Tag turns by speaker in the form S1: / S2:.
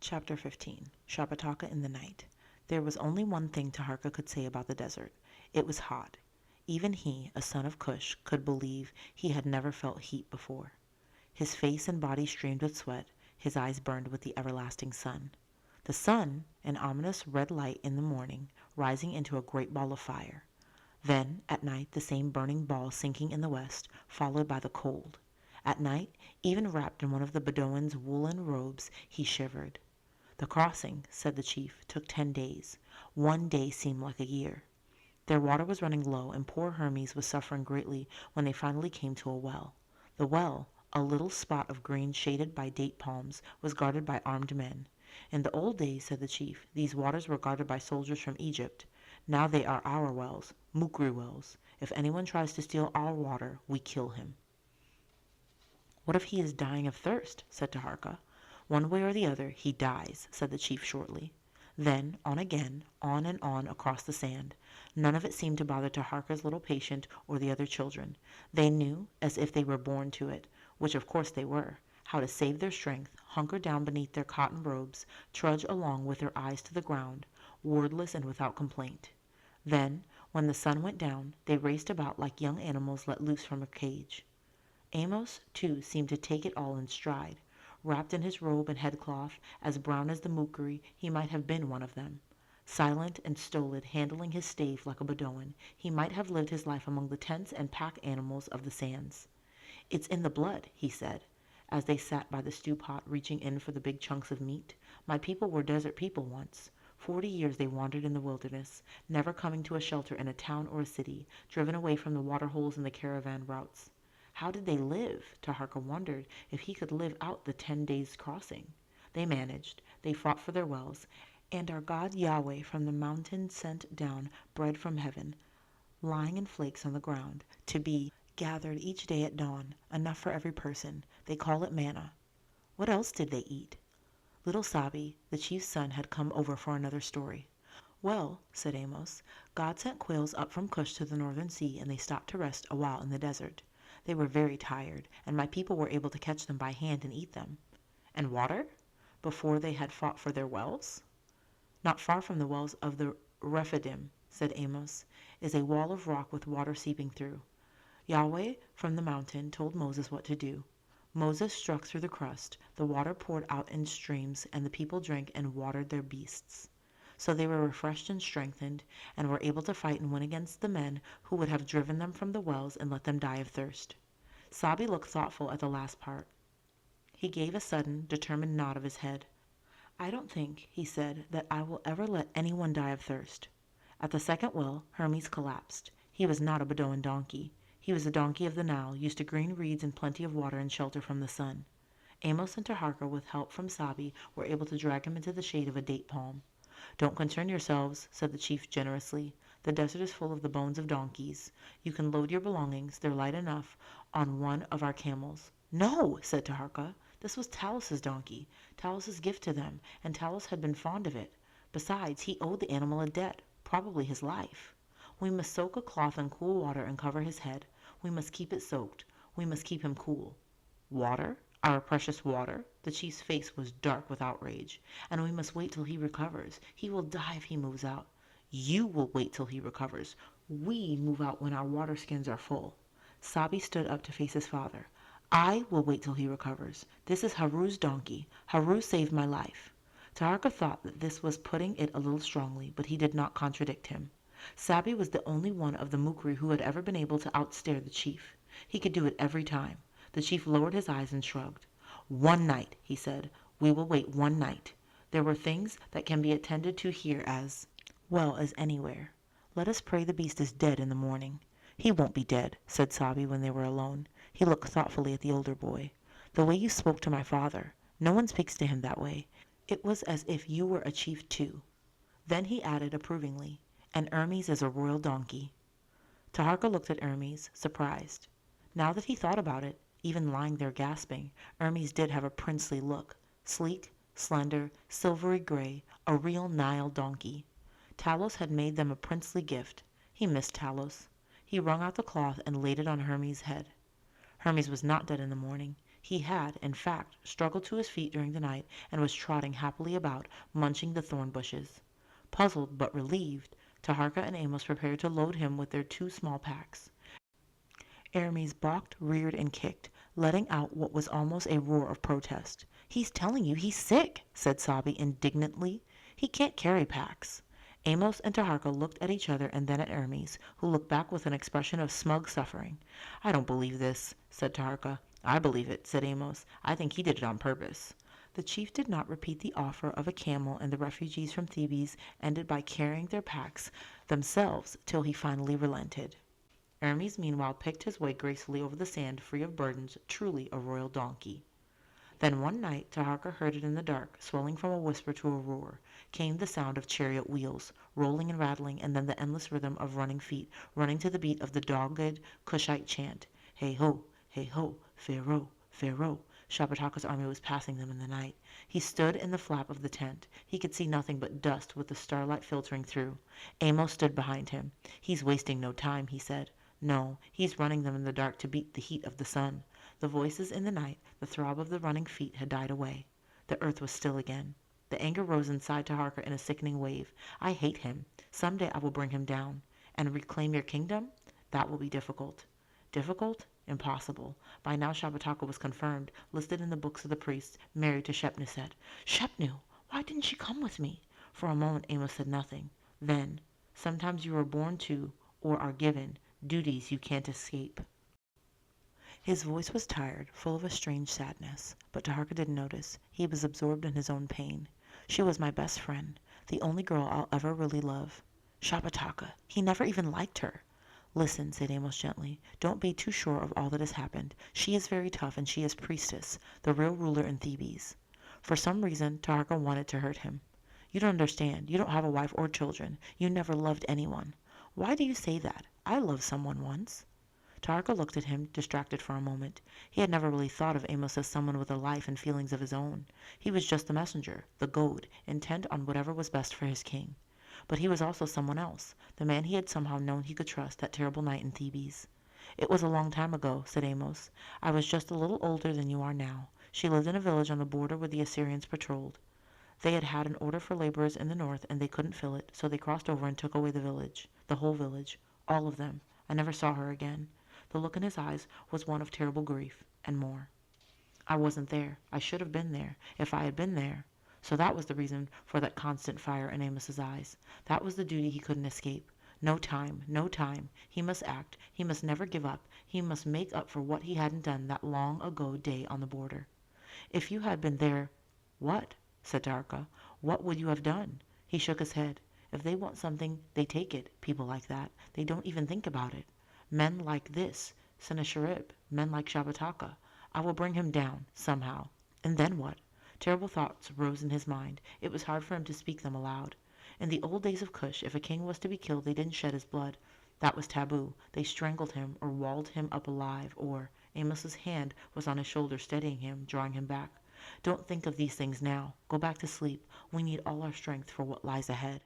S1: Chapter 15. Shabataka in the Night. There was only one thing Taharka could say about the desert. It was hot. Even he, a son of Cush, could believe he had never felt heat before. His face and body streamed with sweat, his eyes burned with the everlasting sun. The sun, an ominous red light in the morning, rising into a great ball of fire. Then, at night, the same burning ball sinking in the west, followed by the cold. At night, even wrapped in one of the Bedouin's woolen robes, he shivered. The crossing, said the chief, took 10 days. 1 day seemed like a year. Their water was running low, and poor Hermes was suffering greatly when they finally came to a well. The well, a little spot of green shaded by date palms, was guarded by armed men. In the old days, said the chief, these waters were guarded by soldiers from Egypt. Now they are our wells, Mukri wells. If anyone tries to steal our water, we kill him. What if he is dying of thirst? Said Taharka. One way or the other, he dies, said the chief shortly. Then, on again, on and on across the sand. None of it seemed to bother Taharka's little patient or the other children. They knew, as if they were born to it, which of course they were, how to save their strength, hunker down beneath their cotton robes, trudge along with their eyes to the ground, wordless and without complaint. Then, when the sun went down, they raced about like young animals let loose from a cage. Amos, too, seemed to take it all in stride. Wrapped in his robe and headcloth, as brown as the Mukri, he might have been one of them. Silent and stolid, handling his stave like a Bedouin, he might have lived his life among the tents and pack animals of the sands. It's in the blood, he said, as they sat by the stew pot reaching in for the big chunks of meat. My people were desert people once. 40 years they wandered in the wilderness, never coming to a shelter in a town or a city, driven away from the water holes in the caravan routes. How did they live? Taharka wondered if he could live out the 10 days' crossing. They managed. They fought for their wells, and our God Yahweh from the mountain sent down bread from heaven, lying in flakes on the ground, to be gathered each day at dawn, enough for every person. They call it manna. What else did they eat? Little Sabi, the chief's son, had come over for another story. Well, said Amos, God sent quails up from Cush to the northern sea, and they stopped to rest a while in the desert. They were very tired, and my people were able to catch them by hand and eat them. And water? Before they had fought for their wells? Not far from the wells of the Rephidim, said Amos, is a wall of rock with water seeping through. Yahweh from the mountain told Moses what to do. Moses struck through the crust, the water poured out in streams, and the people drank and watered their beasts. So they were refreshed and strengthened, and were able to fight and win against the men who would have driven them from the wells and let them die of thirst. Sabi looked thoughtful at the last part. He gave a sudden, determined nod of his head. I don't think, he said, that I will ever let anyone die of thirst. At the second well, Hermes collapsed. He was not a Bedouin donkey. He was a donkey of the Nile, used to green reeds and plenty of water and shelter from the sun. Amos and Taharka, with help from Sabi, were able to drag him into the shade of a date palm. Don't concern yourselves, said the chief generously. The desert is full of the bones of donkeys. You can load your belongings, they're light enough, on one of our camels. No, said Taharka. This was Talus's donkey, Talus's gift to them, and Talus had been fond of it. Besides, he owed the animal a debt, probably his life. We must soak a cloth in cool water and cover his head. We must keep it soaked. We must keep him cool. Water? Our precious water? The chief's face was dark with outrage. And we must wait till he recovers. He will die if he moves out. You will wait till he recovers. We move out when our water skins are full. Sabi stood up to face his father. I will wait till he recovers. This is Haru's donkey. Haru saved my life. Taharka thought that this was putting it a little strongly, but he did not contradict him. Sabi was the only one of the Mukri who had ever been able to outstare the chief. He could do it every time. The chief lowered his eyes and shrugged. 1 night, he said. We will wait 1 night. There were things that can be attended to here as well as anywhere. Let us pray the beast is dead in the morning. He won't be dead, said Sabi when they were alone. He looked thoughtfully at the older boy. The way you spoke to my father. No one speaks to him that way. It was as if you were a chief too. Then he added approvingly, and Hermes is a royal donkey. Taharka looked at Hermes, surprised. Now that he thought about it, even lying there gasping, Hermes did have a princely look. Sleek, slender, silvery gray, a real Nile donkey. Talos had made them a princely gift. He missed Talos. He wrung out the cloth and laid it on Hermes' head. Hermes was not dead in the morning. He had, in fact, struggled to his feet during the night and was trotting happily about, munching the thorn bushes. Puzzled but relieved, Taharka and Amos prepared to load him with their two small packs. Aramis balked, reared, and kicked, letting out what was almost a roar of protest. "He's telling you he's sick," said Sabi indignantly. "He can't carry packs." Amos and Taharka looked at each other and then at Aramis, who looked back with an expression of smug suffering. "I don't believe this," said Taharka. "I believe it," said Amos. "I think he did it on purpose." The chief did not repeat the offer of a camel, and the refugees from Thebes ended by carrying their packs themselves till he finally relented. Aramis meanwhile picked his way gracefully over the sand, free of burdens, truly a royal donkey. Then one night Taharka heard it in the dark, swelling from a whisper to a roar, came the sound of chariot wheels, rolling and rattling, and then the endless rhythm of running feet, running to the beat of the dogged Cushite chant, hey ho, Pharaoh, Pharaoh. Shabataka's army was passing them in the night. He stood in the flap of the tent. He could see nothing but dust with the starlight filtering through. Amos stood behind him. "He's wasting no time," he said. "No, he's running them in the dark to beat the heat of the sun." The voices in the night, the throb of the running feet had died away. The earth was still again. The anger rose inside Taharka in a sickening wave. "I hate him. Some day I will bring him down. And reclaim your kingdom? That will be difficult." Difficult? Impossible. By now Shabataka was confirmed, listed in the books of the priests, married to Shepnuset. Shepnu! Why didn't she come with me? For a moment Amos said nothing. Then, "Sometimes you are born to, or are given, duties you can't escape." His voice was tired, full of a strange sadness, but Taharka didn't notice. He was absorbed in his own pain. "She was my best friend, the only girl I'll ever really love. Shabataka, he never even liked her." "Listen," said Amos gently, "don't be too sure of all that has happened. She is very tough, and she is priestess, the real ruler in Thebes." For some reason Taharka wanted to hurt him. "You don't understand. You don't have a wife or children. You never loved anyone." "Why do you say that? I loved someone once." Taharka looked at him, distracted for a moment. He had never really thought of Amos as someone with a life and feelings of his own. He was just the messenger, the goad, intent on whatever was best for his king. But he was also someone else, the man he had somehow known he could trust that terrible night in Thebes. "It was a long time ago," said Amos. "I was just a little older than you are now. She lived in a village on the border where the Assyrians patrolled. They had had an order for laborers in the north, and they couldn't fill it, so they crossed over and took away the village. The whole village. All of them. I never saw her again." The look in his eyes was one of terrible grief, and more. "I wasn't there. I should have been there. If I had been there." So that was the reason for that constant fire in Amos's eyes. That was the duty he couldn't escape. No time, no time. He must act. He must never give up. He must make up for what he hadn't done that long ago day on the border. "If you had been there—" "What?" said Taharka. "What would you have done?" He shook his head. "If they want something, they take it. People like that. They don't even think about it. Men like this, Sennacherib, men like Shabataka. I will bring him down, somehow. And then what?" Terrible thoughts rose in his mind. It was hard for him to speak them aloud. In the old days of Cush, if a king was to be killed, they didn't shed his blood. That was taboo. They strangled him or walled him up alive, or Amos's hand was on his shoulder steadying him, drawing him back. "Don't think of these things now. Go back to sleep. We need all our strength for what lies ahead."